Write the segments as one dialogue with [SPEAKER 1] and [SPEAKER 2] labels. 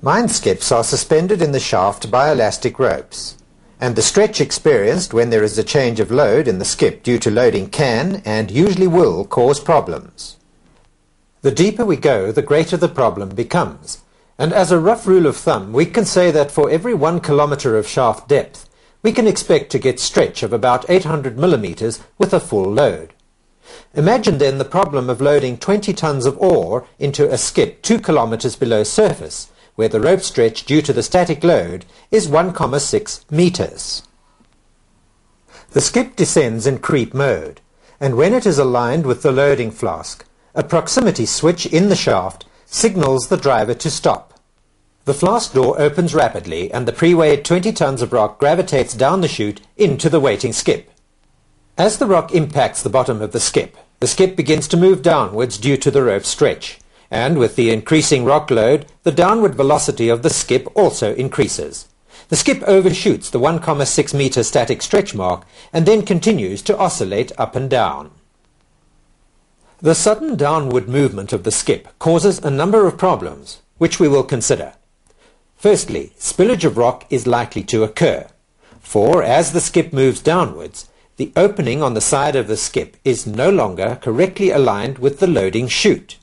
[SPEAKER 1] Mine skips are suspended in the shaft by elastic ropes, and the stretch experienced when there is a change of load in the skip due to loading can and usually will cause problems. The deeper we go, the greater the problem becomes, and as a rough rule of thumb, we can say that for every 1 kilometer of shaft depth, we can expect to get stretch of about 800 millimeters with a full load. Imagine then the problem of loading 20 tons of ore into a skip 2 kilometers below surface, where the rope stretch due to the static load is 1,6 meters. The skip descends in creep mode, and when it is aligned with the loading flask, a proximity switch in the shaft signals the driver to stop. The flask door opens rapidly and the pre-weighed 20 tons of rock gravitates down the chute into the waiting skip. As the rock impacts the bottom of the skip begins to move downwards due to the rope stretch, and with the increasing rock load, the downward velocity of the skip also increases. The skip overshoots the 1,6 meter static stretch mark and then continues to oscillate up and down. The sudden downward movement of the skip causes a number of problems, which we will consider. Firstly, spillage of rock is likely to occur, for as the skip moves downwards, the opening on the side of the skip is no longer correctly aligned with the loading chute.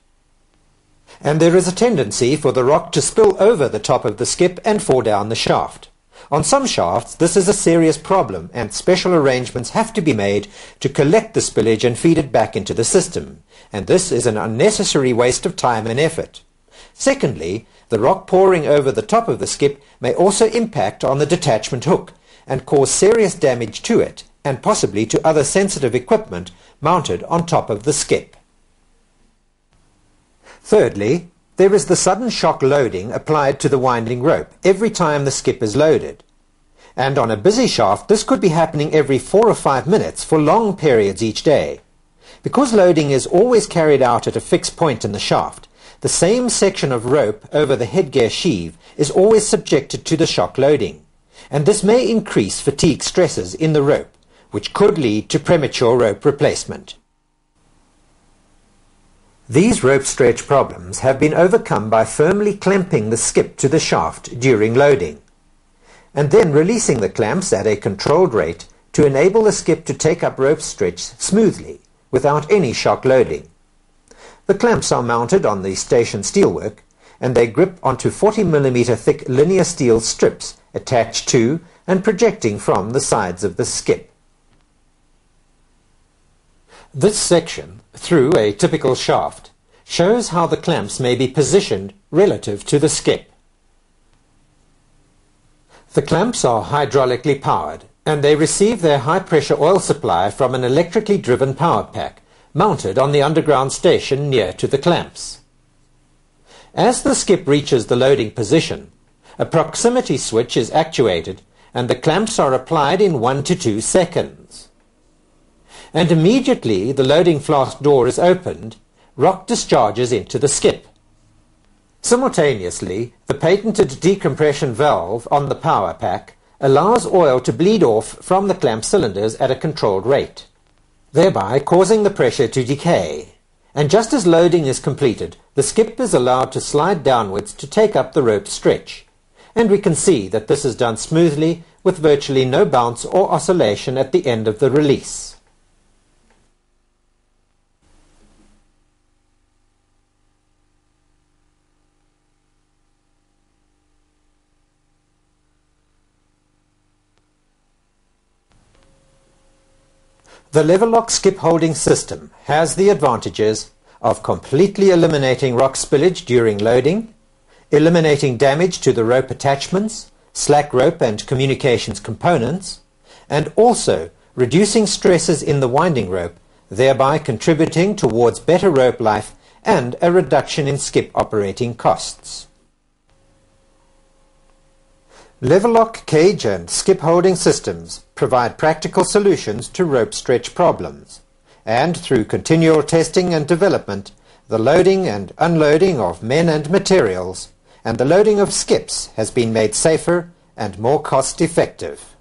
[SPEAKER 1] And there is a tendency for the rock to spill over the top of the skip and fall down the shaft. On some shafts, this is a serious problem, and special arrangements have to be made to collect the spillage and feed it back into the system, and this is an unnecessary waste of time and effort. Secondly, the rock pouring over the top of the skip may also impact on the detachment hook and cause serious damage to it and possibly to other sensitive equipment mounted on top of the skip. Thirdly, there is the sudden shock loading applied to the winding rope every time the skip is loaded. And on a busy shaft, this could be happening every 4 or 5 minutes for long periods each day. Because loading is always carried out at a fixed point in the shaft, the same section of rope over the headgear sheave is always subjected to the shock loading, and this may increase fatigue stresses in the rope, which could lead to premature rope replacement. These rope stretch problems have been overcome by firmly clamping the skip to the shaft during loading, and then releasing the clamps at a controlled rate to enable the skip to take up rope stretch smoothly without any shock loading. The clamps are mounted on the station steelwork, and they grip onto 40 mm thick linear steel strips attached to and projecting from the sides of the skip. This section, through a typical shaft, shows how the clamps may be positioned relative to the skip. The clamps are hydraulically powered, and they receive their high-pressure oil supply from an electrically driven power pack mounted on the underground station near to the clamps. As the skip reaches the loading position, a proximity switch is actuated and the clamps are applied in 1 to 2 seconds. And immediately the loading flask door is opened, rock discharges into the skip. Simultaneously, the patented decompression valve on the power pack allows oil to bleed off from the clamp cylinders at a controlled rate, thereby causing the pressure to decay. And just as loading is completed, the skip is allowed to slide downwards to take up the rope stretch, and we can see that this is done smoothly with virtually no bounce or oscillation at the end of the release. The Levelok skip holding system has the advantages of completely eliminating rock spillage during loading, eliminating damage to the rope attachments, slack rope and communications components, and also reducing stresses in the winding rope, thereby contributing towards better rope life and a reduction in skip operating costs. Levelok cage and skip holding systems provide practical solutions to rope stretch problems, and through continual testing and development, the loading and unloading of men and materials and the loading of skips has been made safer and more cost-effective.